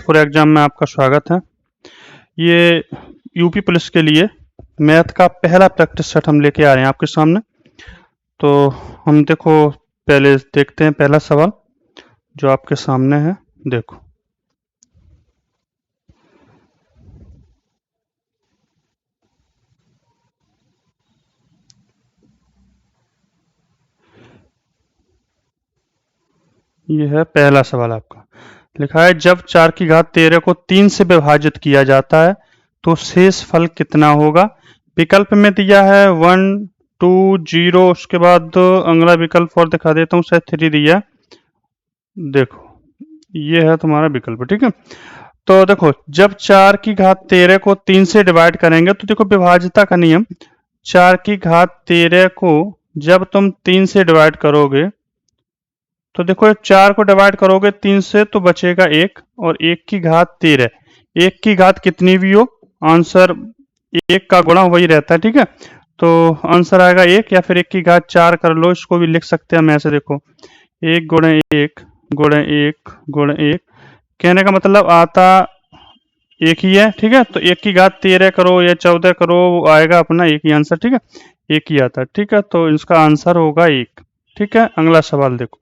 For exam में आपका स्वागत है। ये यूपी पुलिस के लिए मैथ का पहला प्रैक्टिस सेट हम लेके आ रहे हैं आपके सामने। तो हम देखो पहले देखते हैं पहला सवाल जो आपके सामने है। देखो ये है पहला सवाल आपका। लिखा है जब 4 की घात 13 को 3 से विभाजित किया जाता है तो शेष फल कितना होगा। विकल्प में दिया है 1 2 0, उसके बाद अगला विकल्प और दिखा देता हूँ, शायद 3 दिया। देखो ये है तुम्हारा विकल्प, ठीक है। तो देखो जब 4 की घात 13 को 3 से डिवाइड करेंगे तो देखो विभाज्यता का नियम, 4 की घात 13 को जब तुम 3 से डिवाइड करोगे तो देखो 4 को डिवाइड करोगे 3 से तो बचेगा 1, और 1 की घात 13, 1 की घात कितनी भी हो आंसर 1 का गुणा वही रहता है, ठीक है। तो आंसर आएगा 1, या फिर 1 की घात 4 कर लो, इसको भी लिख सकते हैं हम ऐसे। देखो 1 गुणे 1 गुणे 1 गुणे 1, कहने का मतलब आता एक ही है, ठीक है। तो 1 की घात 13 करो या 14 करो, वो आएगा अपना एक ही आंसर, ठीक है, एक ही आता है, ठीक है। तो इसका आंसर होगा 1, ठीक है। अगला सवाल देखो,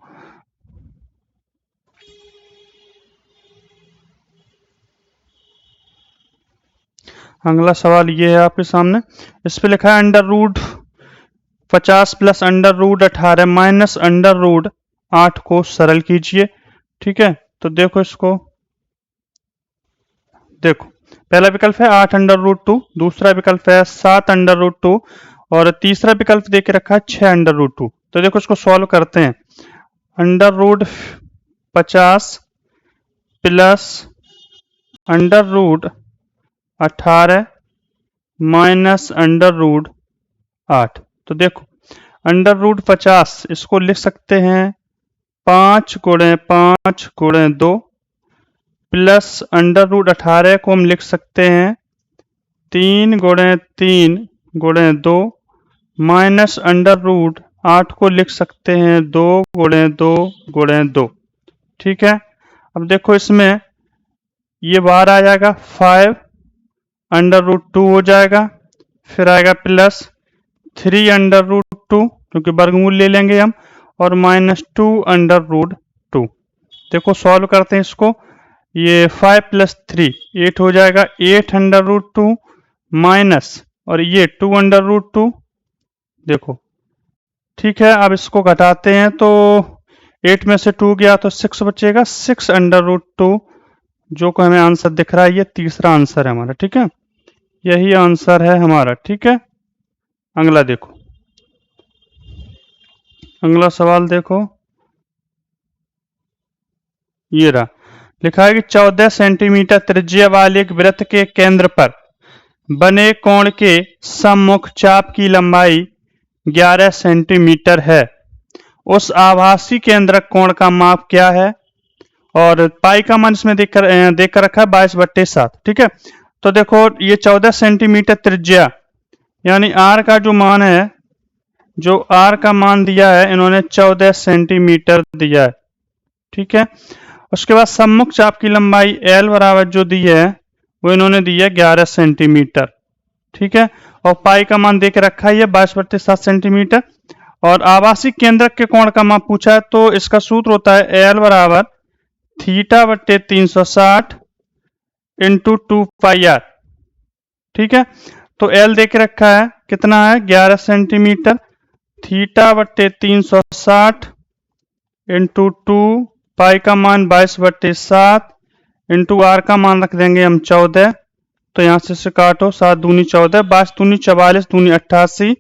अगला सवाल ये है आपके सामने। इस पे लिखा है under root 50 plus under root 18 minus under root 8 को सरल कीजिए, ठीक है। तो देखो इसको, देखो पहला विकल्प है 8 अंडर रूट 2, दूसरा विकल्प है 7 अंडर रूट 2, और तीसरा विकल्प देके रखा है 6 अंडर रूट 2। तो देखो इसको सॉल्व करते हैं। Under root 50 plus under root 18 minus under root 8। तो देखो अंडर रूट 50 इसको लिख सकते हैं 5 गुणे 5 गुणे 2, प्लस अंडर रूट 18 को हम लिख सकते हैं 3 गुणे 3 गुणे 2, माइनस अंडर रूट 8 को लिख सकते हैं 2 गुणे 2 गुणे 2, ठीक है। अब देखो इसमें ये बाहर आ जाएगा 5 अंडर रूट 2 हो जाएगा, फिर आएगा प्लस 3 अंडर रूट 2 क्योंकि वर्गमूल ले लेंगे हम, और माइनस 2 अंडर रूट 2। देखो सॉल्व करते हैं इसको, ये 5 प्लस 3 8 हो जाएगा, 8 अंडर रूट 2 माइनस और ये 2 अंडर रूट 2। देखो ठीक है, अब इसको घटाते हैं तो 8 में से 2 गया तो 6 बचेगा, 6 अंडर रूट 2 जो को हमें आंसर दिख रहा है, ये तीसरा आंसर है हमारा, ठीक है। यही आंसर है हमारा, ठीक है। अगला देखो, अगला सवाल देखो, ये रहा। लिखा है कि 14 सेंटीमीटर त्रिज्या वाले एक वृत्त के केंद्र पर बने कोण के सम्मुख चाप की लंबाई 11 सेंटीमीटर है। उस आभासी केंद्रक कोण का माप क्या है। और पाई का मान इसमें देकर रखा है 22/7, ठीक है। तो देखो ये 14 सेंटीमीटर त्रिज्या यानी आर का जो मान है, जो आर का मान दिया है इन्होंने 14 सेंटीमीटर दिया है, ठीक है। उसके बाद सम्मुख चाप की लंबाई एल बराबर जो दी है वो इन्होंने दी है 11 सेंटीमीटर, ठीक है। और पाई का मान देके रखा है ये 22/7 सेंटीमीटर। और आभासी केंद्रक के कोण का माप पूछा है, तो इसका सूत्र होता है एल बराबर θ/360 इंटू 2πr, ठीक है। तो एल देके रखा है कितना है 11 सेंटीमीटर, θ/360 इंटू 2, पाई का मान 22/7 इंटू आर का मान रख देंगे हम 14। तो यहाँ से काटो, 7 दूनी 14, 22 दूनी 44 दूनी 88,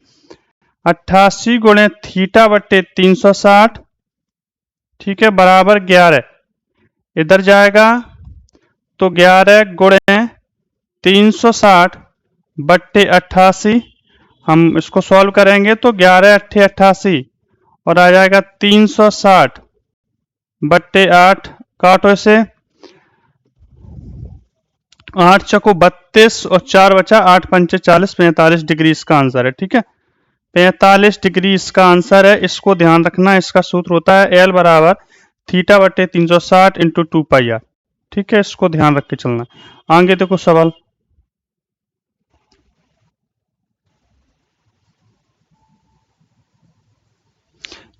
88 गुणे θ/360, ठीक है, बराबर 11। इधर जाएगा तो 11 गुणे 360/88, हम इसको सॉल्व करेंगे तो 11 × 88 और आ जाएगा 360/8, काटो इसे, 8 चको 32 और 4 बचा 8 पंचे 40, 45 डिग्री इसका आंसर है, ठीक है। 45 डिग्री इसका आंसर है, इसको ध्यान रखना। इसका सूत्र होता है एल बराबर θ/360 इंटू 2πr। ठीक है, इसको ध्यान रख के चलना। आगे देखो सवाल।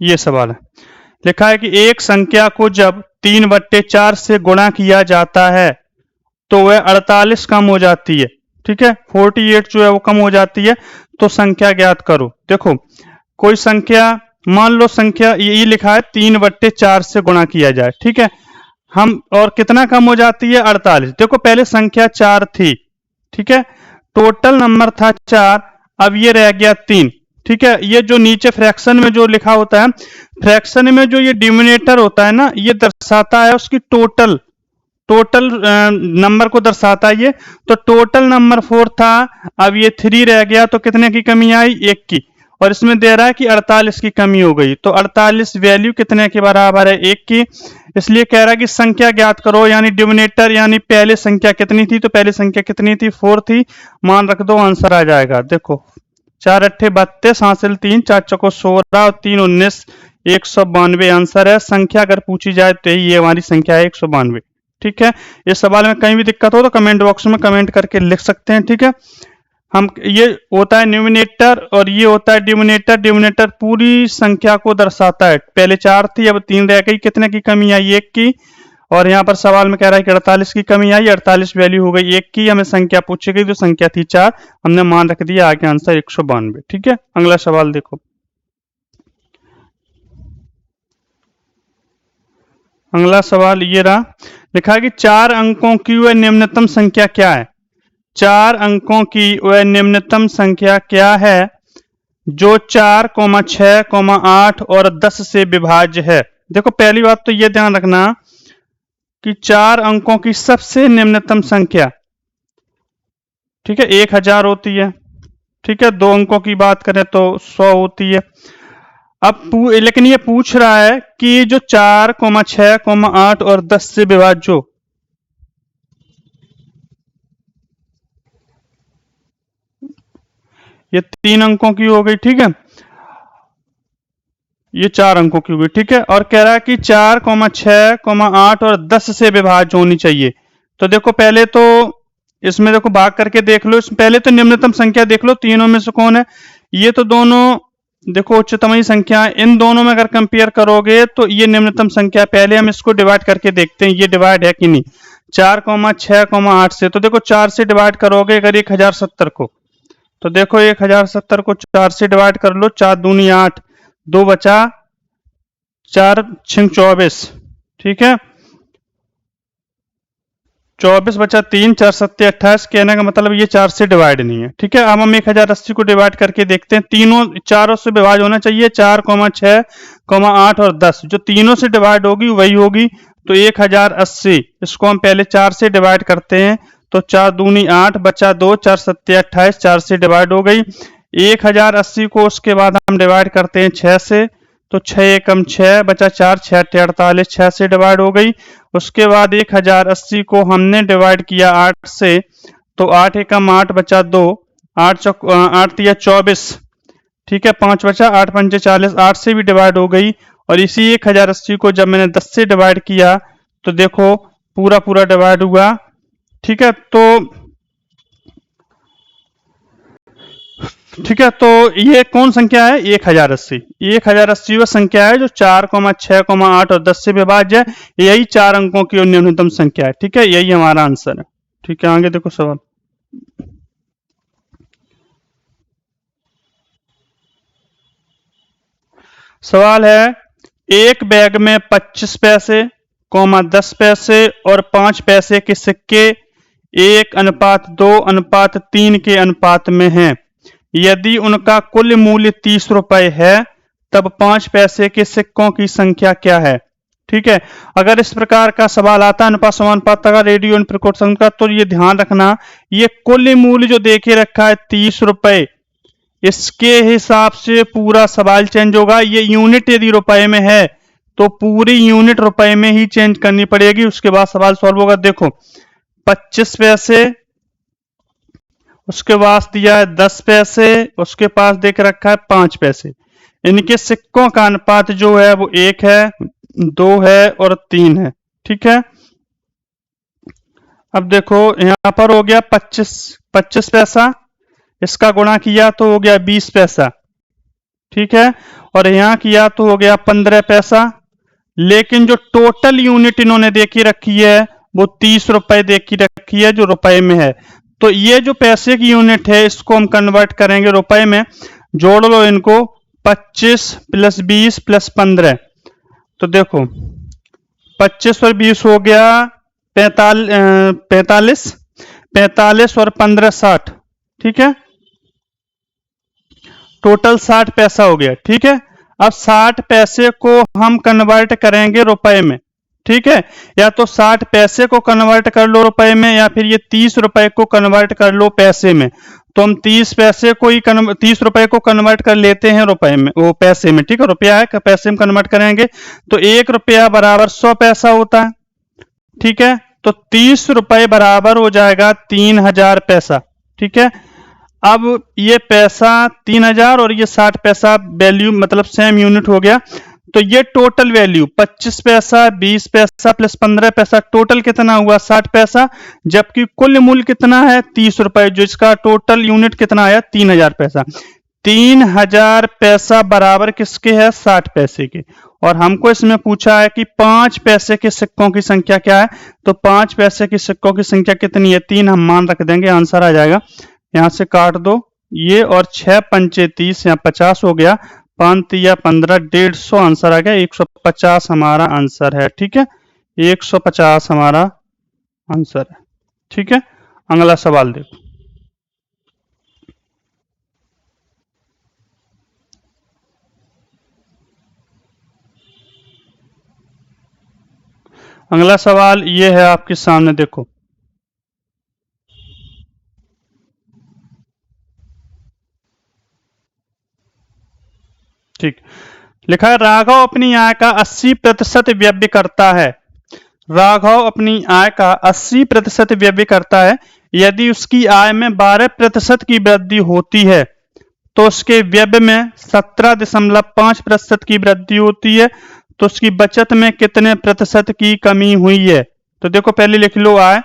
ये सवाल है, लिखा है कि एक संख्या को जब 3/4 से गुणा किया जाता है तो वह 48 कम हो जाती है। ठीक है, 48 जो है वो कम हो जाती है, तो संख्या ज्ञात करो। देखो, कोई संख्या, मान लो संख्या ये लिखा है 3/4 से गुणा किया जाए। ठीक है, हम और कितना कम हो जाती है, 48। देखो पहले संख्या 4 थी। ठीक है, टोटल नंबर था 4, अब ये रह गया 3। ठीक है, ये जो नीचे फ्रैक्शन में जो लिखा होता है, फ्रैक्शन में जो ये डिनोमिनेटर होता है ना, ये दर्शाता है उसकी टोटल नंबर को दर्शाता है ये। तो टोटल नंबर 4 था, अब ये 3 रह गया, तो कितने की कमी आई, 1 की। और इसमें दे रहा है कि 48 की कमी हो गई, तो 48 वैल्यू कितने के बराबर है, 1 की। इसलिए कह रहा है कि संख्या ज्ञात करो, यानी डिनोमिनेटर, यानी पहले संख्या कितनी थी, तो पहले संख्या कितनी थी, 4 थी। मान रख दो, आंसर आ जाएगा। देखो 4 अट्ठे 32, हासिल 3, 4 चौको 16 और 3 19, 192 आंसर है। संख्या अगर पूछी जाए तो ये हमारी संख्या है 192। ठीक है, इस सवाल में कहीं भी दिक्कत हो तो कमेंट बॉक्स में कमेंट करके लिख सकते हैं। ठीक है, हम ये होता है न्यूमिनेटर और ये होता है डिनोमिनेटर। डिनोमिनेटर पूरी संख्या को दर्शाता है, पहले 4 थी, अब 3 रह गई, कितने की कमी आई, 1 की। और यहाँ पर सवाल में कह रहा है कि 48 की कमी आई, 48 वैल्यू हो गई 1 की। हमें संख्या पूछी गई, तो संख्या थी 4, हमने मान रख दिया, आगे आंसर 192। ठीक है, अगला सवाल देखो। अगला सवाल ये रहा, लिखा है कि 4 अंकों की वह निम्नतम संख्या क्या है। 4 अंकों की वह निम्नतम संख्या क्या है जो 4, 6, 8 और 10 से विभाज्य है। देखो पहली बात तो यह ध्यान रखना कि 4 अंकों की सबसे निम्नतम संख्या, ठीक है, 1000 होती है। ठीक है, 2 अंकों की बात करें तो 100 होती है। अब लेकिन ये पूछ रहा है कि जो 4, 6, 8 और 10 से विभाज्य हो, ये 3 अंकों की हो गई। ठीक है, ये 4 अंकों की हो गई। ठीक है, और कह रहा है कि 4, 6, 8 और 10 से विभाज्य होनी चाहिए। तो देखो पहले तो इसमें देखो भाग करके देख लो, इसमें पहले तो निम्नतम संख्या देख लो, तीनों में से कौन है। ये तो दोनों देखो उच्चतम ही संख्या है, इन दोनों में अगर कंपेयर करोगे तो ये निम्नतम संख्या। पहले हम इसको डिवाइड करके देखते हैं ये डिवाइड है कि नहीं। 4, 6, 8 से, तो देखो 4 से डिवाइड करोगे अगर 1070 को, तो देखो 1070 को 4 से डिवाइड कर लो, 4 दूनी 8, 2 बचा, 4 6 24। ठीक है, 24 बचा 3, 4 7 28। कहने का मतलब ये 4 से डिवाइड नहीं है। ठीक है, अब हम 1080 को डिवाइड करके देखते हैं। तीनों चारों से डिवाइड होना चाहिए, 4, 6, 8 और 10, जो तीनों से डिवाइड होगी वही होगी। तो 1080 इसको हम पहले 4 से डिवाइड करते हैं, तो 4 दूनी 8, बचा 2, 4 7 28, 4 से डिवाइड हो गई। 1080 को उसके बाद हम डिवाइड करते हैं 6 से, तो 6 एकम 6, बचा 4, 6 48, 6 से डिवाइड हो गई। उसके बाद 1080 को हमने डिवाइड किया 8 से, तो 8 एकम 8, बचा 2, 8 तिया 24। ठीक है, 5 बचा, 8 पंचे 40, 8 से भी डिवाइड हो गई। और इसी 1080 को जब मैंने 10 से डिवाइड किया तो देखो पूरा पूरा डिवाइड हुआ। ठीक है, ठीक है, तो ये कौन संख्या है, 1080। 1080 वह संख्या है जो 4, 6, 8 और 10 से विभाज्य है। यही 4 अंकों की न्यूनतम संख्या है। ठीक है, यही हमारा आंसर है। ठीक है, आगे देखो सवाल। सवाल है, एक बैग में 25 पैसे, 10 पैसे और 5 पैसे के सिक्के 1:2:3 के अनुपात में हैं। यदि उनका कुल मूल्य 30 रुपए है, तब 5 पैसे के सिक्कों की संख्या क्या है। ठीक है, अगर इस प्रकार का सवाल आता है अनुपात समानुपात का, रेडियो एंड प्रिकोशन का, तो ये ध्यान रखना, ये कुल मूल्य जो देखे रखा है 30 रुपए, इसके हिसाब से पूरा सवाल चेंज होगा। ये यूनिट यदि रुपए में है तो पूरी यूनिट रुपए में ही चेंज करनी पड़ेगी, उसके बाद सवाल सॉल्व होगा। देखो 25 पैसे, उसके पास दिया है 10 पैसे, उसके पास देख रखा है 5 पैसे। इनके सिक्कों का अनुपात जो है वो 1 है, 2 है और 3 है। ठीक है, अब देखो यहाँ पर हो गया 25 पैसा, इसका गुणा किया तो हो गया 20 पैसा, ठीक है, और यहाँ किया तो हो गया 15 पैसा। लेकिन जो टोटल यूनिट इन्होंने देखी रखी है वो 30 रुपए देखी रखी है, जो रुपए में है। तो ये जो पैसे की यूनिट है इसको हम कन्वर्ट करेंगे रुपए में। जोड़ लो इनको, 25 प्लस 20 प्लस 15। तो देखो 25 और 20 हो गया 45, 45 और 15 60, ठीक है, टोटल 60 पैसा हो गया, ठीक है। अब 60 पैसे को हम कन्वर्ट करेंगे रुपए में, ठीक है, या तो 60 पैसे को कन्वर्ट कर लो रुपए में, या फिर ये 30 रुपए को कन्वर्ट कर लो पैसे में। तो हम 30 पैसे को ही 30 रुपए को कन्वर्ट कर लेते हैं रुपए में, वो पैसे में, ठीक है, रुपया है पैसे में कन्वर्ट करेंगे तो 1 रुपया बराबर 100 पैसा होता है, ठीक है। तो 30 रुपए बराबर हो जाएगा 3000 पैसा, ठीक है। अब ये पैसा 3000 और ये 60 पैसा वैल्यू मतलब सेम यूनिट हो गया। तो ये टोटल वैल्यू 25 पैसा 20 पैसा प्लस 15 पैसा टोटल कितना हुआ 60 पैसा, जबकि कुल मूल्य कितना है 30 रुपए, जो इसका टोटल यूनिट कितना आया 3000 पैसा। 3000 पैसा बराबर किसके है 60 पैसे के। और हमको इसमें पूछा है कि 5 पैसे के सिक्कों की संख्या क्या है। तो 5 पैसे के सिक्कों की संख्या कितनी है 3, हम मान रख देंगे, आंसर आ जाएगा। यहां से काट दो ये, और 6 पंचे 30, यहाँ 50 हो गया, 5 तिया 15, 150 आंसर आ गया। 150 हमारा आंसर है, ठीक है, 150 हमारा आंसर है, ठीक है। अगला सवाल देखो। अगला सवाल ये है आपके सामने, देखो ठीक लिखा है, राघव अपनी आय का 80% व्यय करता है। राघव अपनी आय का 80% व्यय करता है। यदि उसकी आय में 12% की वृद्धि होती है तो उसके व्यय में 17.5% की वृद्धि होती है, तो उसकी बचत में कितने प्रतिशत की कमी हुई है। तो देखो पहले लिख लो आय,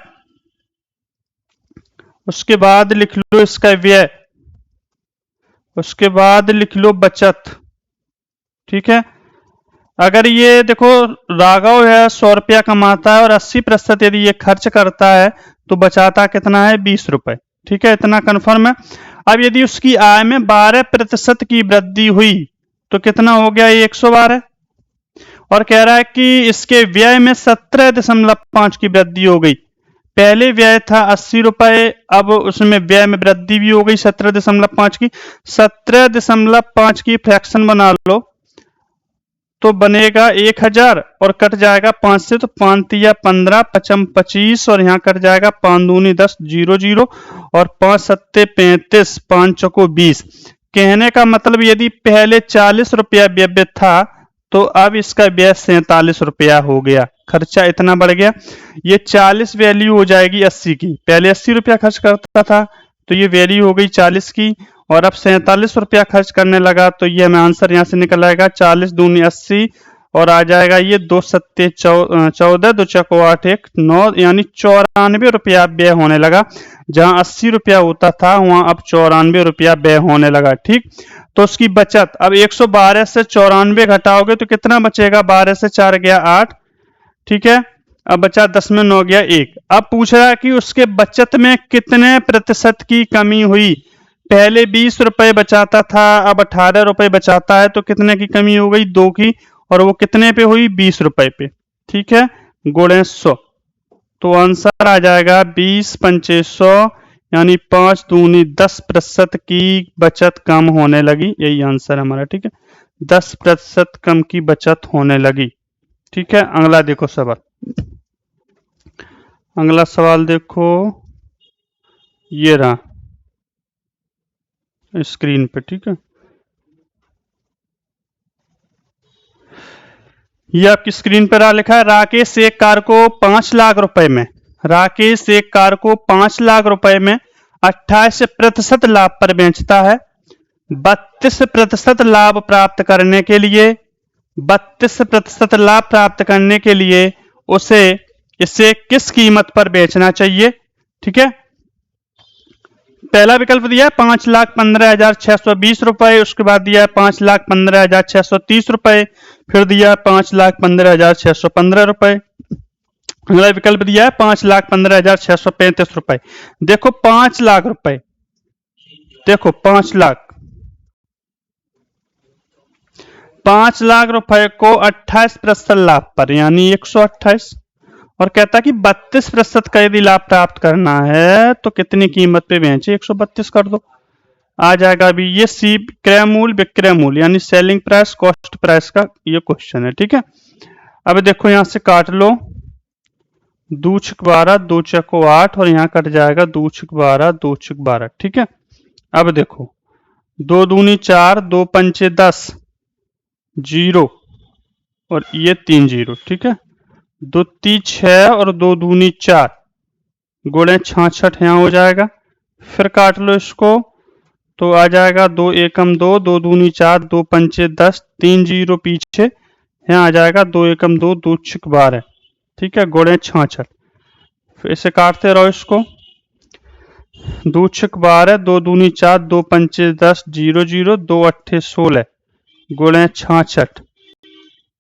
उसके बाद लिख लो इसका व्यय, उसके बाद लिख लो बचत, ठीक है। अगर ये देखो राघव है 100 रुपया कमाता है और 80% यदि ये खर्च करता है तो बचाता कितना है 20 रुपए, ठीक है, इतना कन्फर्म है। अब यदि उसकी आय में 12% की वृद्धि हुई तो कितना हो गया 112, और कह रहा है कि इसके व्यय में 17.5 की वृद्धि हो गई। पहले व्यय था 80 रुपए, अब उसमें व्यय में वृद्धि भी हो गई 17.5 की। 17.5 की फ्रैक्शन बना लो तो बनेगा 1000 और कट जाएगा 5 से, तो 5 तिया 15, 5 25 और यहाँ कट जाएगा 5 दूनी 10, 0 0 और 5 सत्ते 35, 5 चौको 20। कहने का मतलब यदि पहले 40 रुपया व्यय था तो अब इसका व्यय 47 रुपया हो गया, खर्चा इतना बढ़ गया। ये 40 वैल्यू हो जाएगी 80 की, पहले 80 रुपया खर्च करता था तो ये वैल्यू हो गई 40 की, और अब 47 रुपया खर्च करने लगा, तो ये हमें आंसर यहाँ से निकल आएगा 40 दूनी 80 और आ जाएगा ये 2 सत्ते 14, 2 चौको 8 1 9, यानी 94 रुपया व्यय होने लगा। जहां 80 रुपया होता था वहां अब 94 रुपया व्यय होने लगा, ठीक। तो उसकी बचत अब 112 से 94 घटाओगे तो कितना बचेगा, 12 से 4 गया 8, ठीक है। अब बचा 10 में 9 गया 1। अब पूछ रहा है कि उसके बचत में कितने प्रतिशत की कमी हुई। पहले 20 रुपए बचाता था, अब 18 रुपए बचाता है, तो कितने की कमी हो गई 2 की, और वो कितने पे हुई 20 रुपए पे, ठीक है, गुणे 100। तो आंसर आ जाएगा 20 पंचे 100, यानी 5 दूनी 10% की बचत कम होने लगी, यही आंसर हमारा, ठीक है, 10% कम की बचत होने लगी, ठीक है। अगला देखो सवाल, अगला सवाल देखो, ये रहा स्क्रीन पे, ठीक है। ये आपकी स्क्रीन पर लिखा है, राकेश एक कार को 5 लाख रुपए में, राकेश एक कार को 5 लाख रुपए में 28% लाभ पर बेचता है। 32% लाभ प्राप्त करने के लिए 32% लाभ प्राप्त करने के लिए उसे इसे किस कीमत पर बेचना चाहिए। ठीक है, पहला विकल्प दिया है 5,15,620 रुपए, उसके बाद दिया है 5,15,630 रुपए, फिर दिया है 5,15,615 रुपए, अगला विकल्प दिया है 5,15,635 रुपए। देखो 5 लाख रुपए, देखो 5 लाख रुपए को 28% लाभ पर यानी 128, और कहता कि 32% का यदि लाभ प्राप्त करना है तो कितनी कीमत पे बेचे, 132 कर दो, आ जाएगा। अभी ये सी क्रय मूल्य विक्रय मूल्य यानी सेलिंग प्राइस कॉस्ट प्राइस का ये क्वेश्चन है। ठीक है, अब देखो यहां से काट लो, 2 छक 12, 2 चको 8, और यहाँ कट जाएगा 2 छक 12, 2 छक 12। ठीक है, अब देखो 2 दूनी 4, 2 पंचे 10, 0 और ये 3 0। ठीक है, 2 ती 6 और 2 दूनी 4, गुणे 66 यहाँ हो जाएगा। फिर काट लो इसको तो आ जाएगा 2 एकम 2, 2 दूनी 4, 2 पंचे 10, 3 0 पीछे यहाँ आ जाएगा 2 एकम 2, 2 छक 12। ठीक है, गुणे 66, फिर इसे काटते रहो इसको, 2 छक 12, 2 दूनी 4, 2 पंचे 10, 0 0, 2 अट्ठे 16, गुणे 66,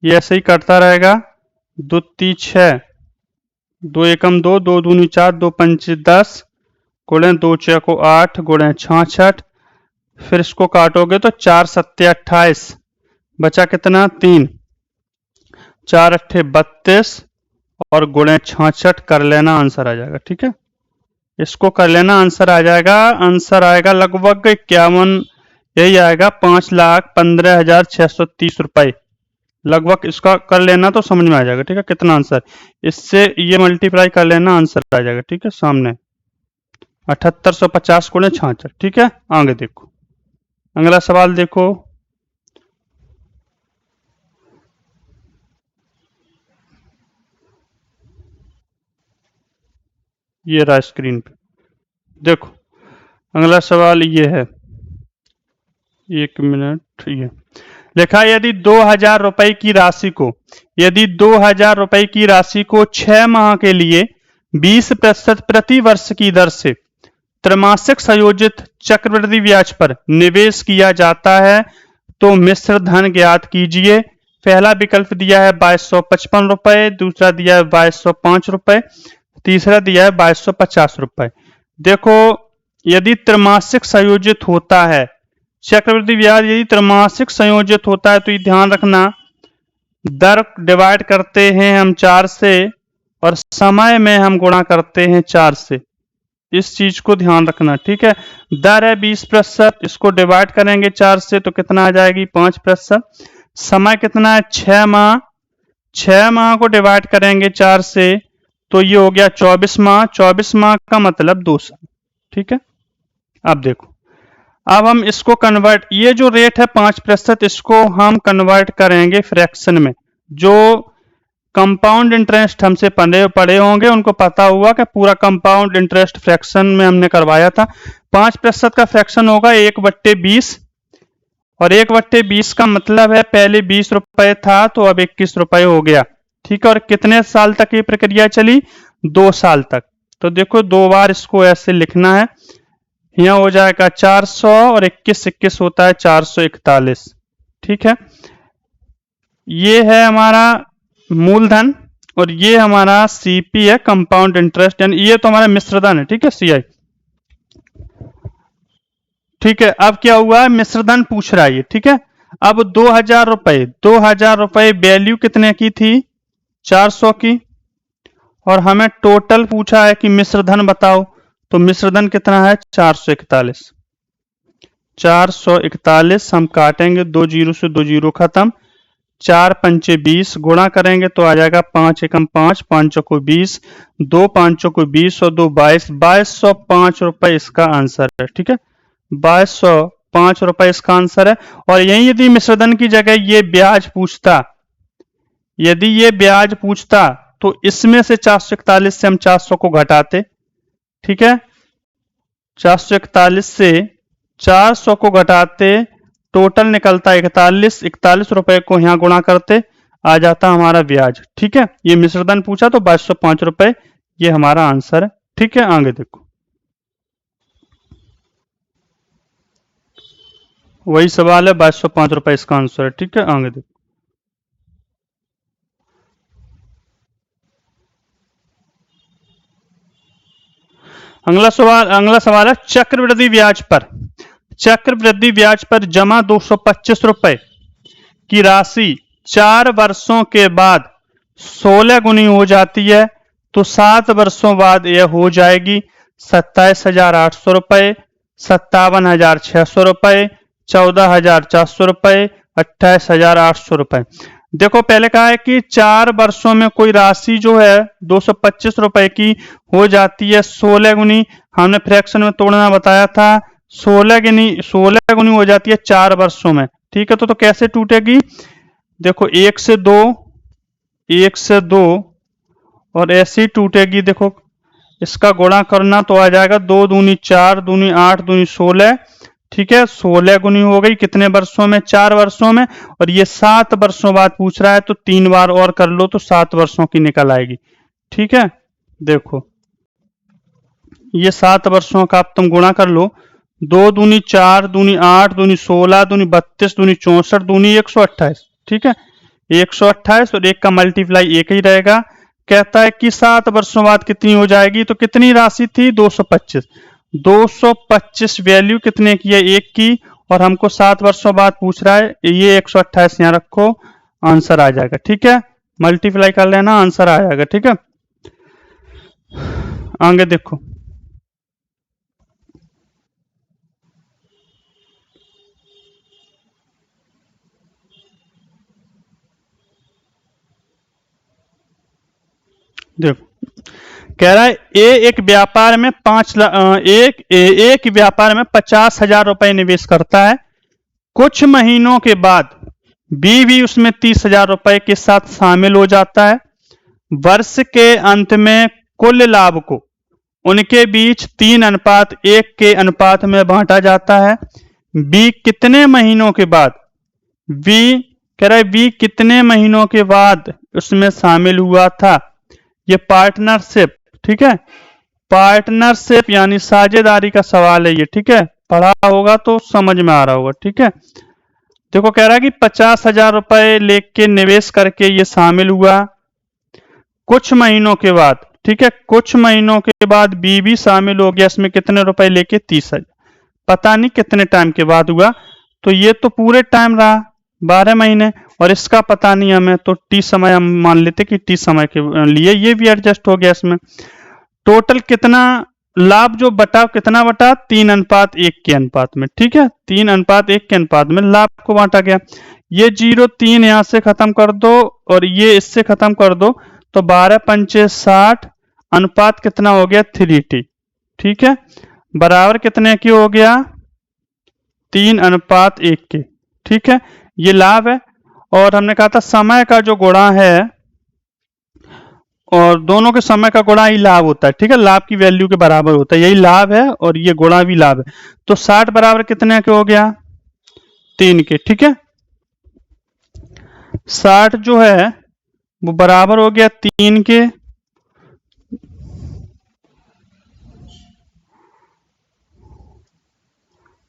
ये ऐसे ही करता रहेगा। 2 ती 6, 2 एकम 2, 2 दूनी 4, 2 पंचे 10, गुणे 2 चको 8, गुणे 66, फिर इसको काटोगे तो 4 सत्ते 28, बचा कितना 3, 4 अट्ठे 32 और गुणे 66 कर लेना, आंसर आ जाएगा। ठीक है, इसको कर लेना, आंसर आ जाएगा। आंसर आएगा लगभग 51, यही आएगा 5,15,630 रुपए लगभग। इसका कर लेना तो समझ में आ जाएगा। ठीक है, कितना आंसर, इससे ये मल्टीप्लाई कर लेना, आंसर आ जाएगा। ठीक है, सामने 7850 गुणे 66। ठीक है, आगे देखो अगला सवाल देखो, ये रहा स्क्रीन पे, देखो अगला सवाल ये है, 1 मिनट, ये लिखा यदि 2,000 रुपए की राशि को, यदि 2,000 रुपए की राशि को 6 माह के लिए 20% प्रति वर्ष की दर से त्रैमासिक संयोजित चक्रवृद्धि ब्याज पर निवेश किया जाता है तो मिश्र धन ज्ञात कीजिए। पहला विकल्प दिया है 2255 रुपए, दूसरा दिया है 2205 रुपए, तीसरा दिया है 2250 रुपए। देखो यदि त्रैमासिक संयोजित होता है चक्रवृद्धि ब्याज, यदि त्रैमासिक संयोजित होता है तो ये ध्यान रखना, दर डिवाइड करते हैं हम 4 से और समय में हम गुणा करते हैं 4 से, इस चीज को ध्यान रखना। ठीक है, दर है 20%, इसको डिवाइड करेंगे 4 से तो कितना आ जाएगी 5%, समय कितना है 6 माह, 6 माह को डिवाइड करेंगे 4 से तो ये हो गया 24 माह, 24 माह का मतलब 2 साल। ठीक है, अब देखो, अब हम इसको कन्वर्ट, ये जो रेट है 5%, इसको हम कन्वर्ट करेंगे फ्रैक्शन में। जो कंपाउंड इंटरेस्ट हमसे पढ़े होंगे उनको पता हुआ कि पूरा कंपाउंड इंटरेस्ट फ्रैक्शन में हमने करवाया था। 5% का फ्रैक्शन होगा 1/20, और 1/20 का मतलब है पहले 20 रुपए था तो अब 21 रुपए हो गया। ठीक है, और कितने साल तक ये प्रक्रिया चली, 2 साल तक। तो देखो 2 बार इसको ऐसे लिखना है, यहाँ हो जाएगा 400 और 21 होता है 441। ठीक है, ये है हमारा मूलधन और ये हमारा सीपी है, कंपाउंड इंटरेस्ट, यानी ये तो हमारा मिश्रधन है। ठीक है, सीआई। ठीक है, अब क्या हुआ, मिश्रधन पूछ रहा है ये। ठीक है, अब 2,000 रुपए, 2,000 रुपए वैल्यू कितने की थी, 400 की, और हमें टोटल पूछा है कि मिश्रधन बताओ, तो मिश्रधन कितना है 441। 441 हम काटेंगे, 2 जीरो से 2 जीरो खत्म, 4 पंचे 20, गुणा करेंगे तो आ जाएगा 5 एकम 5, 5 चौको 20, 2 5 चौको 20 और 2 22, 2205 रुपए इसका आंसर है। ठीक है, 2205 रुपए इसका आंसर है। और यही यदि मिश्रधन की जगह ये ब्याज पूछता, यदि ये ब्याज पूछता तो इसमें से 441 से हम 400 को घटाते। ठीक है, 441 से 400 को घटाते, टोटल निकलता 41 रुपए को यहां गुणा करते, आ जाता हमारा ब्याज। ठीक है, ये मिश्रधन पूछा तो 2205 रुपए ये हमारा आंसर है। ठीक है, आगे देखो, वही सवाल है, 2205 रुपए इसका आंसर है। ठीक है, आगे देखो, अगला सवाल है चक्रवृद्धि ब्याज पर। चक्रवृद्धि ब्याज पर जमा 225 रुपए की राशि 4 वर्षों के बाद 16 गुनी हो जाती है, तो 7 वर्षों बाद यह हो जाएगी 27,800 रुपए, 57,600 रुपए, 14,400 रुपए, 28,800 रुपए। देखो पहले कहा है कि 4 वर्षों में कोई राशि जो है 225 रुपए की हो जाती है 16 गुनी। हमने फ्रैक्शन में तोड़ना बताया था, 16 गुनी हो जाती है 4 वर्षों में। ठीक है, तो कैसे टूटेगी, देखो 1 से 2, 1 से 2 और ऐसे ही टूटेगी। देखो इसका गुणा करना तो आ जाएगा 2 दूनी 4, दूनी 8, दूनी 16। ठीक है, 16 गुनी हो गई कितने वर्षों में, 4 वर्षों में। और ये 7 वर्षों बाद पूछ रहा है, तो 3 बार और कर लो तो 7 वर्षों की निकल आएगी। ठीक है, देखो ये 7 वर्षों का आप तुम गुणा कर लो, 2 दूनी 4, दूनी 8, दूनी 16, दूनी 32, दूनी 64, दूनी 128। ठीक है, 128 और 1 का मल्टीप्लाई 1 ही रहेगा। कहता है कि 7 वर्षों बाद कितनी हो जाएगी, तो कितनी राशि थी 225। 225 वैल्यू कितने की है, 1 की, और हमको 7 वर्षों बाद पूछ रहा है, ये 128 यहाँ रखो, आंसर आ जाएगा। ठीक है, मल्टीप्लाई कर लेना, आंसर आ जाएगा। ठीक है, आगे देखो, देखो कह रहा है एक व्यापार में 50,000 रुपए निवेश करता है। कुछ महीनों के बाद बी भी उसमें 30,000 रुपए के साथ शामिल हो जाता है। वर्ष के अंत में कुल लाभ को उनके बीच 3:1 के अनुपात में बांटा जाता है। बी कितने महीनों के बाद, बी कह रहा है बी कितने महीनों के बाद उसमें शामिल हुआ था। ये पार्टनरशिप, ठीक है, पार्टनरशिप यानी साझेदारी का सवाल है ये। ठीक है, पढ़ा होगा तो समझ में आ रहा होगा। ठीक है, देखो कह रहा है कि 50,000 रुपए लेके निवेश करके ये शामिल हुआ कुछ महीनों के बाद। ठीक है, कुछ महीनों के बाद बी भी शामिल हो गया, इसमें कितने रुपए लेके 30,000, पता नहीं कितने टाइम के बाद हुआ। तो ये तो पूरे टाइम रहा 12 महीने, और इसका पता नहीं हमें, तो टी समय हम मान लेते कि टी समय के लिए ये भी एडजस्ट हो गया इसमें। टोटल कितना लाभ जो बटा, कितना बटा, 3:1 के अनुपात में। ठीक है, 3:1 के अनुपात में लाभ को बांटा गया। ये 0 3 यहां से खत्म कर दो और ये इससे खत्म कर दो, तो 12×5 = 60, अनुपात कितना हो गया 3T। ठीक है, बराबर कितने की हो गया, 3:1 के। ठीक है, ये लाभ है। और हमने कहा था समय का जो गुणा है, और दोनों के समय का गुणा ही लाभ होता है। ठीक है, लाभ की वैल्यू के बराबर होता है, यही लाभ है और ये गुणा भी लाभ है। तो 60 बराबर कितने के हो गया, 3 के। ठीक है, 60 जो है वो बराबर हो गया 3 के।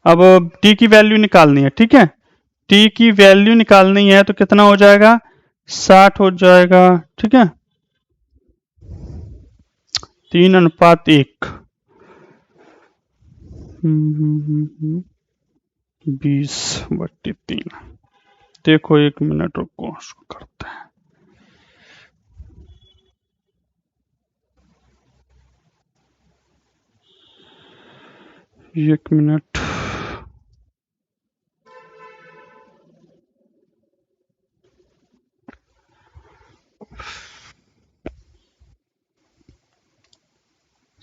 अब टी की वैल्यू निकालनी है। ठीक है, टी की वैल्यू निकालनी है तो कितना हो जाएगा, 60 हो जाएगा। ठीक है, 3:1, 20/3। देखो 1 मिनट रुको, उसको करते हैं। एक मिनट,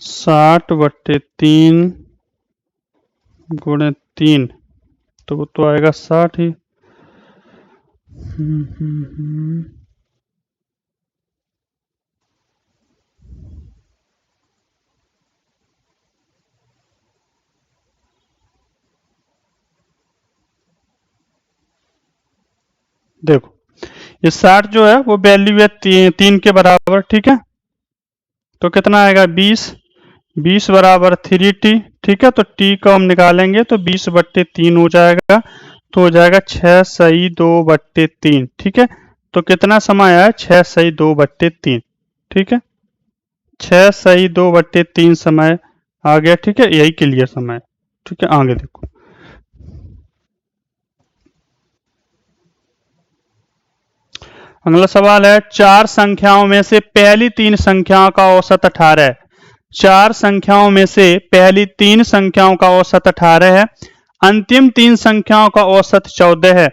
साठ बट्टे 3 गुणे 3, तो वो तो आएगा 60 ही। देखो ये 60 जो है वो वैल्यू है 3 के बराबर, ठीक है। तो कितना आएगा 20, 20 बराबर 3t, ठीक है। तो t को हम निकालेंगे तो 20/3 हो जाएगा, तो हो जाएगा 6 सही 2/3, ठीक है। तो कितना समय आया 6 सही 2/3, ठीक है। 6 सही 2/3 समय आ गया, ठीक है। यही क्लियर समय, ठीक है। आगे देखो, अगला सवाल है, 4 संख्याओं में से पहली 3 संख्याओं का औसत 18 है। 4 संख्याओं में से पहली 3 संख्याओं का औसत 18 है, अंतिम 3 संख्याओं का औसत 14 है,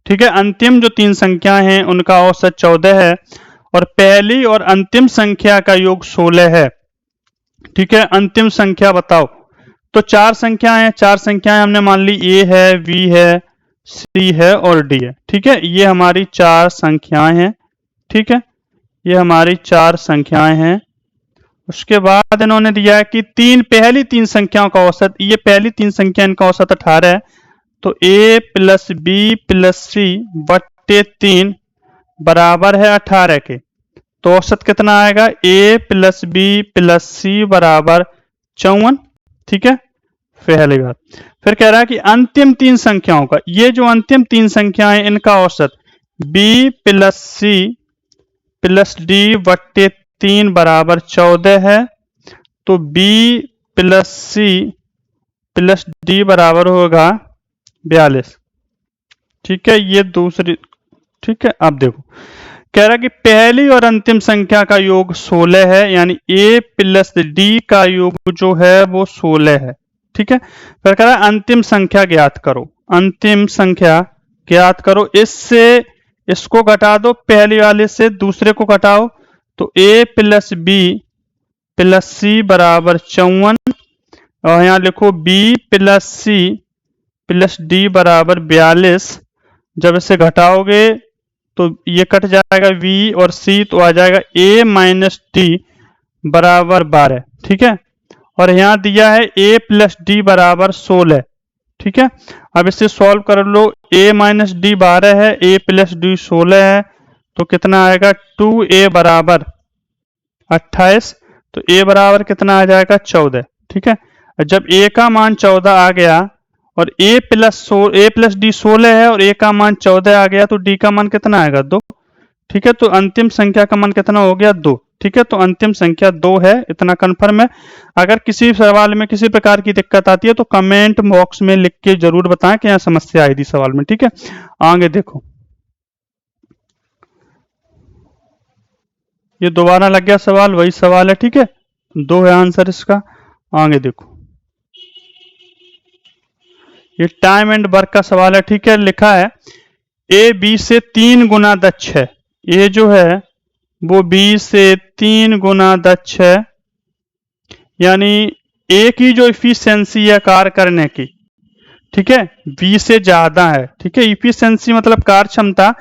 ठीक है। अंतिम जो 3 संख्या हैं उनका औसत 14 है और पहली और अंतिम संख्या का योग 16 है, ठीक है। अंतिम संख्या बताओ। तो 4 संख्या हैं, 4 संख्याएं हमने मान ली, ए है, बी है, सी है और डी है, ठीक है। ये हमारी 4 संख्याएं हैं, ठीक है। ये हमारी 4 संख्याएं हैं। उसके बाद इन्होंने दिया है कि पहली 3 संख्याओं का औसत, ये पहली 3 संख्या इनका औसत 18 है, तो a प्लस बी प्लस सी बट्टे 3 बराबर है 18 के। तो औसत कितना आएगा, a plus B plus C बराबर 54, ठीक है। पहली बात। फिर कह रहा है कि अंतिम 3 संख्याओं का, ये जो अंतिम 3 संख्याएं इनका औसत b plus C plus D बट्टे 3 बराबर 14 है, तो b plus C plus D बराबर होगा 42, ठीक है। ये दूसरी, ठीक है। अब देखो कह रहा है कि पहली और अंतिम संख्या का योग 16 है, यानी a प्लस डी का योग जो है वो 16 है, ठीक है। फिर कह रहा है अंतिम संख्या ज्ञात करो, अंतिम संख्या ज्ञात करो। इससे इसको घटा दो, पहले वाले से दूसरे को घटाओ, तो a plus B plus C बराबर 54 और यहाँ लिखो b plus C plus D बराबर 42। जब इसे घटाओगे तो ये कट जाएगा v और c, तो आ जाएगा a माइनस डी बराबर 12, ठीक है। और यहाँ दिया है a प्लस डी बराबर 16, ठीक है। अब इसे सॉल्व कर लो, a माइनस डी 12 है, a प्लस डी 16 है, तो कितना आएगा 2a बराबर 28, तो a बराबर कितना आ जाएगा 14, ठीक है। जब a का मान 14 आ गया और a प्लस डी 16 है और a का मान 14 आ गया, तो d का मान कितना आएगा 2, ठीक है। तो अंतिम संख्या का मान कितना हो गया 2, ठीक है। तो अंतिम संख्या 2 है, इतना कंफर्म है। अगर किसी सवाल में किसी प्रकार की दिक्कत आती है तो कमेंट बॉक्स में लिख के जरूर बताएं कि यहाँ समस्या आई थी सवाल में, ठीक है। आगे देखो, ये दोबारा लग गया सवाल, वही सवाल है, ठीक है। 2 है आंसर इसका। आगे देखो, ये टाइम एंड वर्क का सवाल है, ठीक है। लिखा है ए बी से 3 गुना दक्ष है, ए जो है वो बी से 3 गुना दक्ष है, यानी ए की जो इफिशियंसी है कार्य करने की, ठीक है, बी से ज्यादा है, ठीक है। इफिशियंसी मतलब कार्य क्षमता,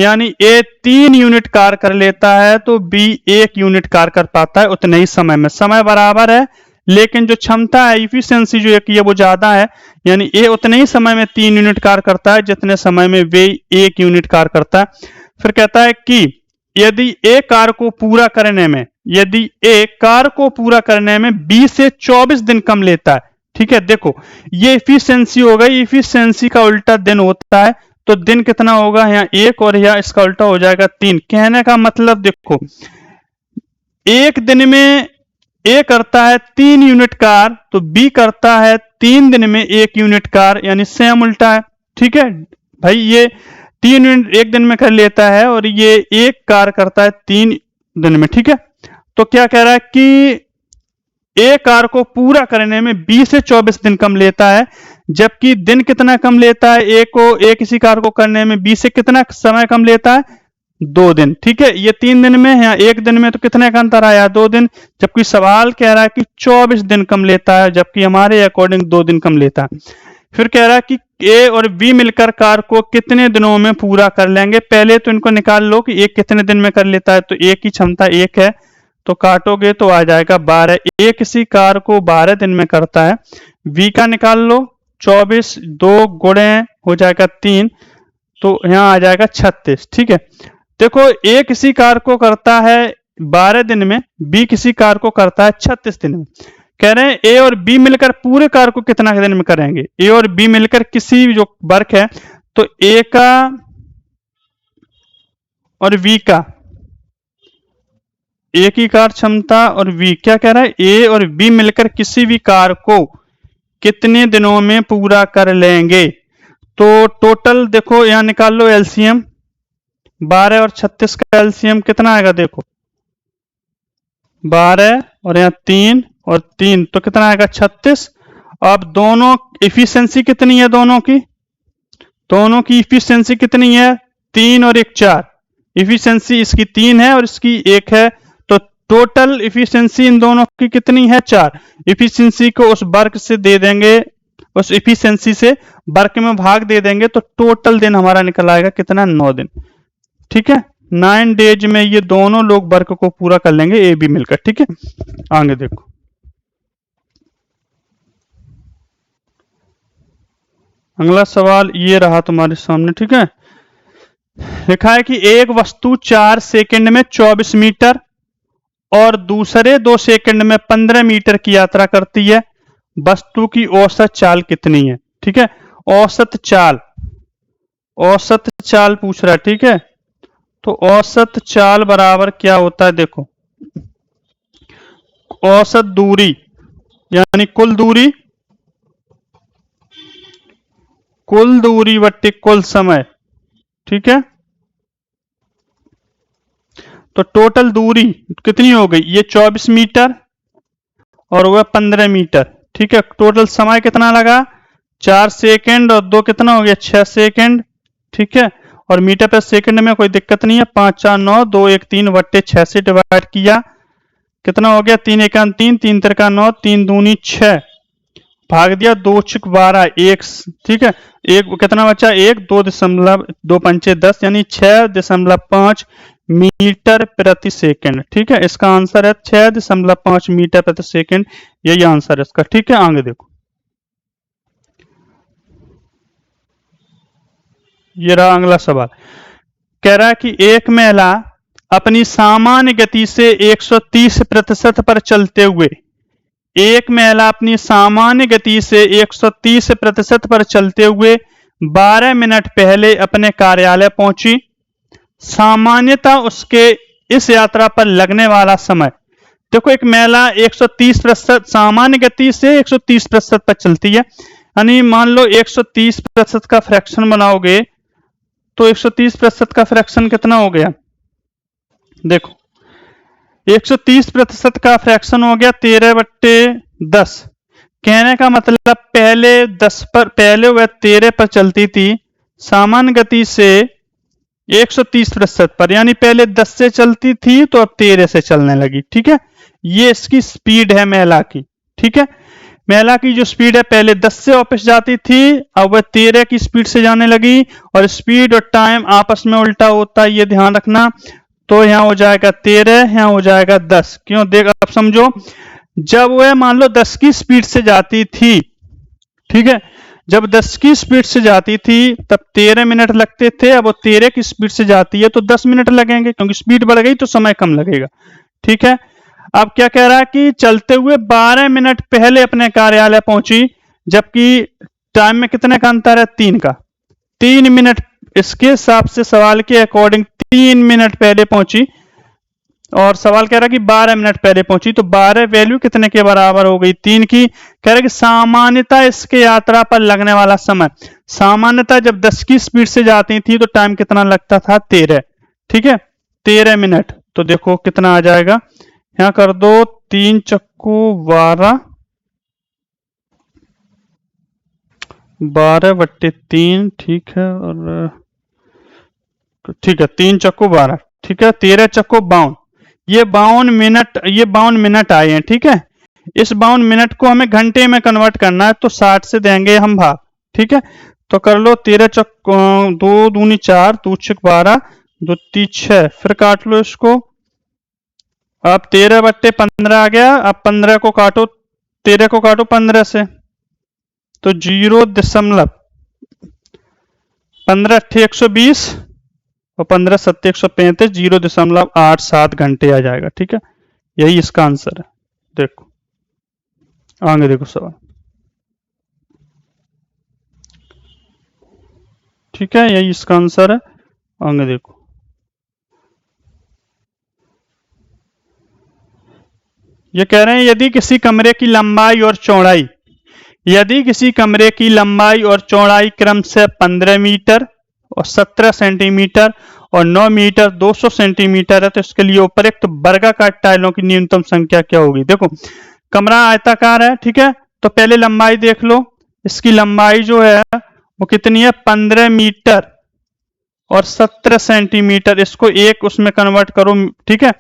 यानी ए 3 यूनिट कार्य कर लेता है तो बी 1 यूनिट कार्य कर पाता है उतने ही समय में। समय बराबर है लेकिन जो क्षमता है, इफिशियंसी जो एक है वो ज्यादा है, यानी ए उतने ही समय में 3 यूनिट कार्य करता है जितने समय में वे 1 यूनिट कार्य करता है। फिर कहता है कि यदि ए कार्य को पूरा करने में, यदि ए कार्य को पूरा करने में 20 से 24 दिन कम लेता है, ठीक है। देखो ये इफिशियंसी हो गई, इफिशियंसी का उल्टा दिन होता है, तो दिन कितना होगा यहाँ 1 और यहाँ इसका उल्टा हो जाएगा 3। कहने का मतलब देखो, एक दिन में ए करता है 3 यूनिट कार्य, तो बी करता है 3 दिन में 1 यूनिट कार्य, यानी सेम उल्टा है, ठीक है भाई। ये 3 यूनिट एक दिन में कर लेता है और ये 1 कार्य करता है 3 दिन में, ठीक है। तो क्या कह रहा है कि ए कार्य को पूरा करने में 20 से 24 दिन कम लेता है, जबकि दिन कितना कम लेता है, ए किसी कार्य को करने में 20 से कितना समय कम लेता है, 2 दिन, ठीक है। ये 3 दिन में है, 1 दिन में, तो कितने का अंतर आया 2 दिन, जबकि सवाल कह रहा है कि 24 दिन कम लेता है, जबकि हमारे अकॉर्डिंग 2 दिन कम लेता है। फिर कह रहा है कि ए और बी मिलकर कार्य को कितने दिनों में पूरा कर लेंगे। पहले तो इनको निकाल लो कि एक कितने दिन में कर लेता है, तो एक की क्षमता 1 है, तो काटोगे तो आ जाएगा 12। ए किसी कार्य को 12 दिन में करता है, बी का निकाल लो 24, 2 गुणे हो जाएगा 3, तो यहाँ आ जाएगा 36। ठीक है, देखो ए किसी कार्य को करता है 12 दिन में, बी किसी कार्य को करता है 36 दिन में। कह रहे हैं ए और बी मिलकर पूरे कार्य को कितना दिन में करेंगे। ए और बी मिलकर किसी भी जो वर्क है, तो ए का और बी का, ए की कार्य क्षमता और बी, क्या कह रहा है, ए और बी मिलकर किसी भी कार्य को कितने दिनों में पूरा कर लेंगे। तो टोटल देखो यहां निकाल लो एलसीएम, 12 और 36 का एलसीएम कितना आएगा, देखो 12 और यहाँ 3 और 3, तो कितना आएगा 36। अब दोनों इफिशिएंसी कितनी है, दोनों की इफिशिएंसी कितनी है, 3 और 1 4। इफिशिएंसी इसकी 3 है और इसकी 1 है, तो टोटल इफिशिएंसी इन दोनों की कितनी है, 4। इफिशिएंसी को उस वर्क से दे देंगे, उस इफिशिएंसी से वर्क में भाग दे देंगे, तो टोटल दिन हमारा निकल आएगा कितना, 9 दिन। ठीक है, 9 डेज में ये दोनों लोग वर्क को पूरा कर लेंगे, ए बी मिलकर। ठीक है, आगे देखो, अगला सवाल ये रहा तुम्हारे सामने। ठीक है, लिखा है कि एक वस्तु 4 सेकंड में 24 मीटर और दूसरे 2 सेकंड में 15 मीटर की यात्रा करती है, वस्तु की औसत चाल कितनी है। ठीक है, औसत चाल पूछ रहा है। ठीक है, तो औसत चाल बराबर क्या होता है, देखो औसत दूरी यानी कुल दूरी बट्टे कुल समय। ठीक है, तो टोटल दूरी कितनी हो गई, ये 24 मीटर और वह 15 मीटर। ठीक है, टोटल समय कितना लगा, 4 सेकंड और 2 कितना हो गया, 6 सेकंड। ठीक है, और मीटर पर सेकंड में कोई दिक्कत नहीं है, 5 4 9 2 1 3 बट्टे 6 से डिवाइड किया, कितना हो गया, 3 1 3 3 3 9 3 दूनी 6, भाग दिया 2 6 12 1। ठीक है, एक कितना बचा, 1 2.2 पंचे 10 यानी 6.5 मीटर प्रति सेकंड। ठीक है, इसका आंसर है 6.5 मीटर प्रति सेकंड, यही आंसर है इसका। ठीक है, आगे देखो, ये रहा अगला सवाल। कह रहा है कि एक महिला अपनी सामान्य गति से 130% पर चलते हुए, एक महिला अपनी सामान्य गति से 130% पर चलते हुए 12 मिनट पहले अपने कार्यालय पहुंची। सामान्यतः उसके इस यात्रा पर लगने वाला समय, देखो एक महिला 130% सामान्य गति से 130% पर चलती है, यानी मान लो 130% का फ्रैक्शन बनाओगे तो 130% का फ्रैक्शन कितना हो गया, देखो 130% का फ्रैक्शन हो गया 13/10। कहने का मतलब पहले वह 13 पर चलती थी सामान्य गति से 130% पर, यानी पहले 10 से चलती थी तो अब 13 से चलने लगी। ठीक है, ये इसकी स्पीड है महिला की। ठीक है, महिला की जो स्पीड है पहले 10 से वापस जाती थी, अब वह 13 की स्पीड से जाने लगी, और स्पीड और टाइम आपस में उल्टा होता है, ये ध्यान रखना। तो यहां हो जाएगा 13, यहां हो जाएगा 10। क्यों, देख अब समझो, जब वह मान लो 10 की स्पीड से जाती थी, ठीक है, जब 10 की स्पीड से जाती थी तब 13 मिनट लगते थे, अब वो 13 की स्पीड से जाती है तो 10 मिनट लगेंगे, क्योंकि स्पीड बढ़ गई तो समय कम लगेगा। ठीक है, अब क्या कह रहा है कि चलते हुए 12 मिनट पहले अपने कार्यालय पहुंची, जबकि टाइम में कितने का अंतर है, 3 का, 3 मिनट, इसके हिसाब से सवाल के अकॉर्डिंग 3 मिनट पहले पहुंची, और सवाल कह रहा है कि 12 मिनट पहले पहुंची, तो 12 वैल्यू कितने के बराबर हो गई, 3 की। कह रहा है कि सामान्यतः इसके यात्रा पर लगने वाला समय, सामान्यतः जब 10 की स्पीड से जाती थी तो टाइम कितना लगता था, 13। ठीक है, 13 मिनट, तो देखो कितना आ जाएगा, यहां कर दो 3 चक्कू 12, 12/3। ठीक है, और ठीक है 3 चक्कू 12, ठीक है 13 चक्कू 52, ये 52 मिनट आए हैं। ठीक है, इस 52 मिनट को हमें घंटे में कन्वर्ट करना है, तो 60 से देंगे हम भाग। ठीक है, तो कर लो 13 चक्कू 2 दूनी 4, 2 छक 12, 2 3 6, फिर काट लो इसको। अब 13/15 आ गया, अब 15 को काटो, 13 को काटो 15 से, तो 0.0 15 अट्ठे 120 और 15 सत्ते 135, 0.87 घंटे आ जाएगा। ठीक है, यही इसका आंसर है। देखो आगे देखो सवाल। ठीक है, यही इसका आंसर है। आगे देखो, ये कह रहे हैं यदि किसी कमरे की लंबाई और चौड़ाई, यदि किसी कमरे की लंबाई और चौड़ाई क्रम से 15 मीटर और 17 सेंटीमीटर और 9 मीटर 200 सेंटीमीटर है, तो इसके लिए उपयुक्त वर्गाकार टाइलों की न्यूनतम संख्या क्या होगी। देखो कमरा आयताकार है, ठीक है, तो पहले लंबाई देख लो। इसकी लंबाई जो है वो कितनी है, 15 मीटर और 17 सेंटीमीटर। इसको एक उसमें कन्वर्ट करो, ठीक है,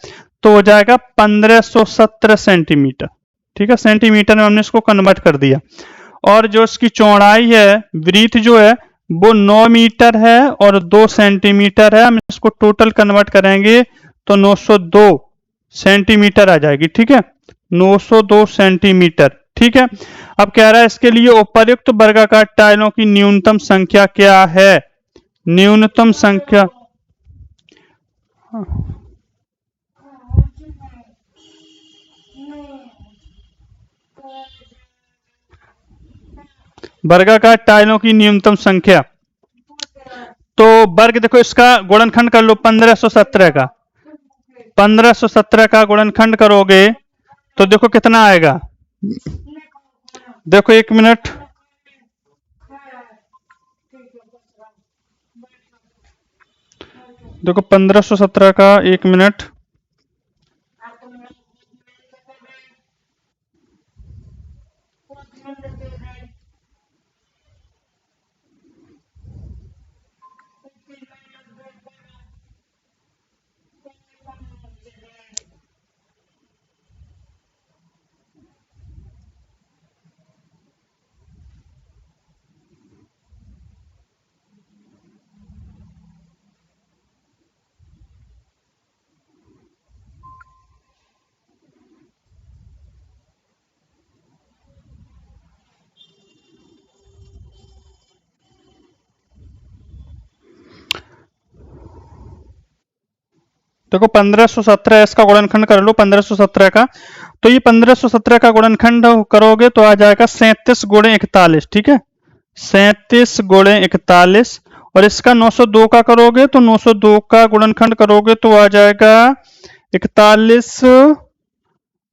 तो हो जाएगा 1517 सेंटीमीटर। ठीक है, सेंटीमीटर में हमने इसको कन्वर्ट कर दिया। और जो इसकी चौड़ाई है, वृत्त जो है वो 9 मीटर है और 2 सेंटीमीटर है। हम इसको टोटल कन्वर्ट करेंगे तो 902 सेंटीमीटर आ जाएगी। ठीक है, 902 सेंटीमीटर। ठीक है, अब कह रहा है इसके लिए उपयुक्त वर्गाकार टाइलों की न्यूनतम संख्या क्या है। न्यूनतम संख्या वर्गाकार टाइलों की न्यूनतम संख्या, तो वर्ग देखो इसका गुणनखंड कर लो 1517 का। 1517 का गुणनखंड करोगे तो देखो कितना आएगा। देखो एक मिनट, देखो 1517 का, एक मिनट, देखो 1517 इसका गुणनखंड कर लो 1517 का। तो ये 1517 का गुणनखंड करोगे तो आ जाएगा 37 गुणे 41। ठीक है, 37 गुणे 41। और इसका 902 का करोगे तो 902 का गुणनखंड करोगे तो आ जाएगा 41।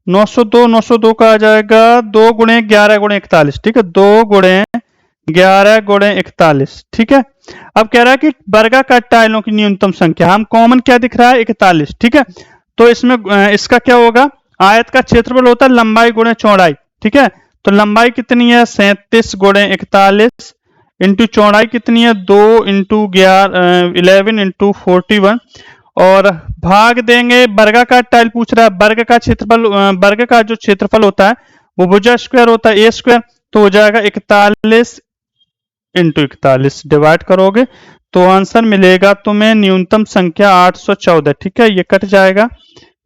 902 का आ जाएगा 2 गुणे 11 गुणे 41। ठीक है, 2 गुणे 11 गुणे 41। ठीक है, अब कह रहा है कि वर्गाकार टाइलों की न्यूनतम संख्या, हम कॉमन क्या दिख रहा है 41। ठीक है, तो इसमें इसका क्या होगा, आयत का क्षेत्रफल होता है लंबाई गुणे चौड़ाई। ठीक है, तो लंबाई कितनी है 37 गुणे 41 इंटू चौड़ाई कितनी है 2 इंटू 11 इंटू 41 और भाग देंगे। वर्गाकार टाइल पूछ रहा है, वर्ग का क्षेत्रफल, वर्ग का जो क्षेत्रफल होता है वो भुजा स्क्वायर होता है ए स्क्वायर, तो हो जाएगा 41 इंटू 41 डिवाइड करोगे तो आंसर मिलेगा तुम्हें न्यूनतम संख्या 814। ठीक है, ये कट जाएगा,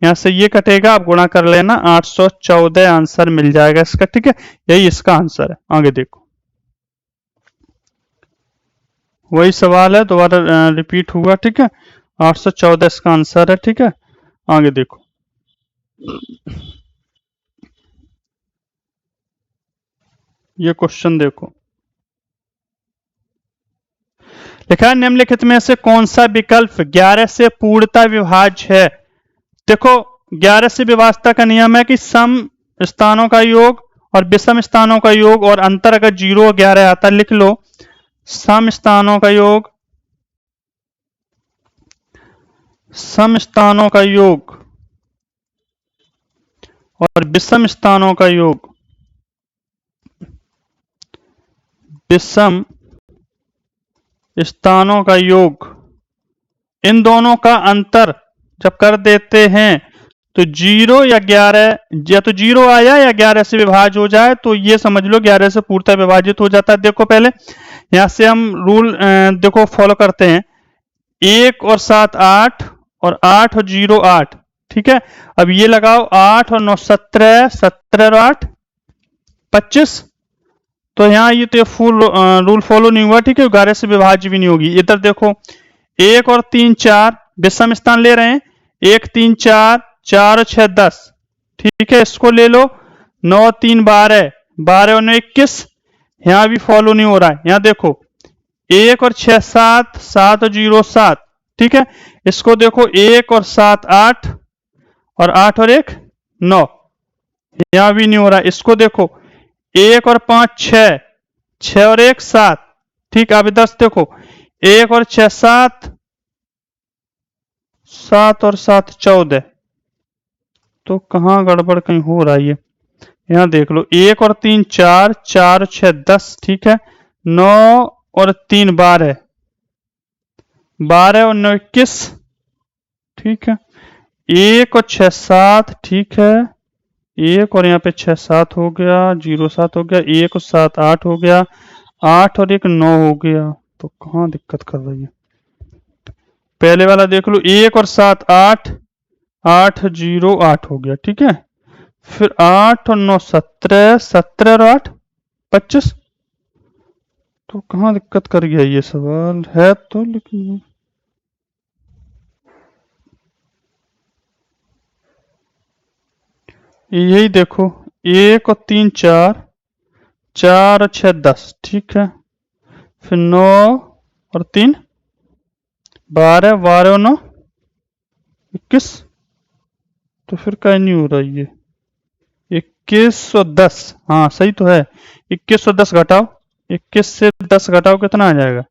यहां से ये कटेगा, आप गुणा कर लेना, 814 आंसर मिल जाएगा इसका। ठीक है, यही इसका आंसर है। आगे देखो, वही सवाल है, दोबारा रिपीट हुआ। ठीक है, 814 इसका आंसर है। ठीक है, आगे देखो, ये क्वेश्चन देखो, लिखा है निम्नलिखित में से कौन सा विकल्प 11 से पूर्णता विभाज्य है। देखो 11 से विभाज्यता का नियम है कि सम स्थानों का योग और विषम स्थानों का योग और अंतर अगर 0 और 11 आता, लिख लो सम स्थानों का योग, सम स्थानों का योग और विषम स्थानों का योग, विषम स्थानों का योग, इन दोनों का अंतर जब कर देते हैं तो 0 या 11, या तो 0 आया या 11 से विभाज्य हो जाए तो ये समझ लो 11 से पूर्णतः विभाजित हो जाता है। देखो पहले यहां से हम रूल देखो फॉलो करते हैं, 1 और 7 8 और 8 और 0 8। ठीक है, अब ये लगाओ 8 और 9 17, 17 और 8 25, तो यहाँ ये तो फुल रूल फॉलो नहीं हुआ, ठीक है, 11 से विभाज्य भी नहीं होगी। इधर देखो 1 और 3 4 विषम स्थान ले रहे हैं, 1 3 4 4 और 6 10, ठीक है, इसको ले लो, 9 3 12 12 और 9 21, यहाँ भी फॉलो नहीं हो रहा है। यहाँ देखो 1 और 6 7 7 और 0 7, ठीक है, इसको देखो 1 और 7 8 और 8 और 1 9, यहाँ भी नहीं हो रहा है। इसको देखो 1 और 5 6 6 और 1 7, ठीक है, अभी 10 देखो 1 और 6 7 7 और 7 14, तो कहाँ गड़बड़ कहीं हो रहा है ये। यहाँ देख लो 1 और 3 4 4 और 6 10, ठीक है, 9 और 3 12 12 और 9 21, ठीक है, 1 और 6 7, ठीक है, 1 और यहाँ पे 6 7 हो गया, 0 7 हो गया, 1 और 7 8 हो गया, 8 और 1 9 हो गया, तो कहाँ दिक्कत कर रही है। पहले वाला देख लो 1 और 7 8 8 0 8 हो गया, ठीक है, फिर 8 और 9 17 17 और 8 25, तो कहाँ दिक्कत कर गया ये सवाल है तो, लेकिन यही देखो 1 और 3 4 4 और 6 10, ठीक है, फिर 9 और 3 12 12 और 9 21, तो फिर कहीं नहीं हो रहा ये 21 और 10, हाँ सही तो है, 21 और 10 घटाओ, 21 से 10 घटाओ कितना आ जाएगा,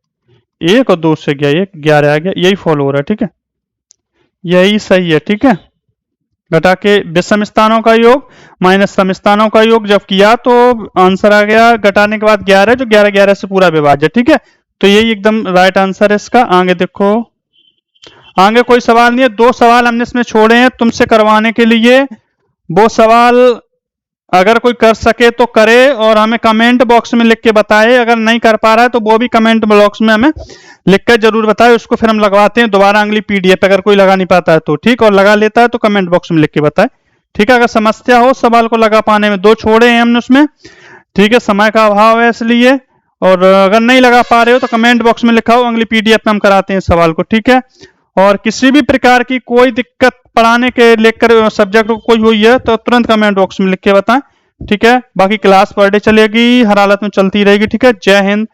1 और 2 से गया 1 11 आ गया, यही फॉलो हो रहा है, ठीक है, यही सही है, ठीक है। घटा के विषम स्थानों का योग माइनस सम स्थानों का योग जब किया तो आंसर आ गया घटाने के बाद 11, जो 11 11 से पूरा विभाज्य, ठीक है, तो यही एकदम राइट आंसर है इसका। आगे देखो, आगे कोई सवाल नहीं है, 2 सवाल हमने इसमें छोड़े हैं तुमसे करवाने के लिए, वो सवाल अगर कोई कर सके तो करे और हमें कमेंट बॉक्स में लिख के बताए, अगर नहीं कर पा रहा है तो वो भी कमेंट बॉक्स में हमें लिख कर जरूर बताए, उसको फिर हम लगवाते हैं दोबारा अगली पीडीएफ, अगर कोई लगा नहीं पाता है तो ठीक, और लगा लेता है तो कमेंट बॉक्स में लिख के बताए, ठीक है। अगर समस्या हो सवाल को लगा पाने में, 2 छोड़े हैं हमने उसमें, ठीक है, समय का अभाव है इसलिए, और अगर नहीं लगा पा रहे हो तो कमेंट बॉक्स में लिखाओ, अगली पीडीएफ में हम कराते हैं सवाल को, ठीक है। और किसी भी प्रकार की कोई दिक्कत पढ़ाने के लेकर सब्जेक्ट को कोई हुई है तो तुरंत कमेंट बॉक्स में लिख के बताएं, ठीक है। बाकी क्लास पर डे चलेगी, हर हालत में चलती रहेगी, ठीक है। जय हिंद,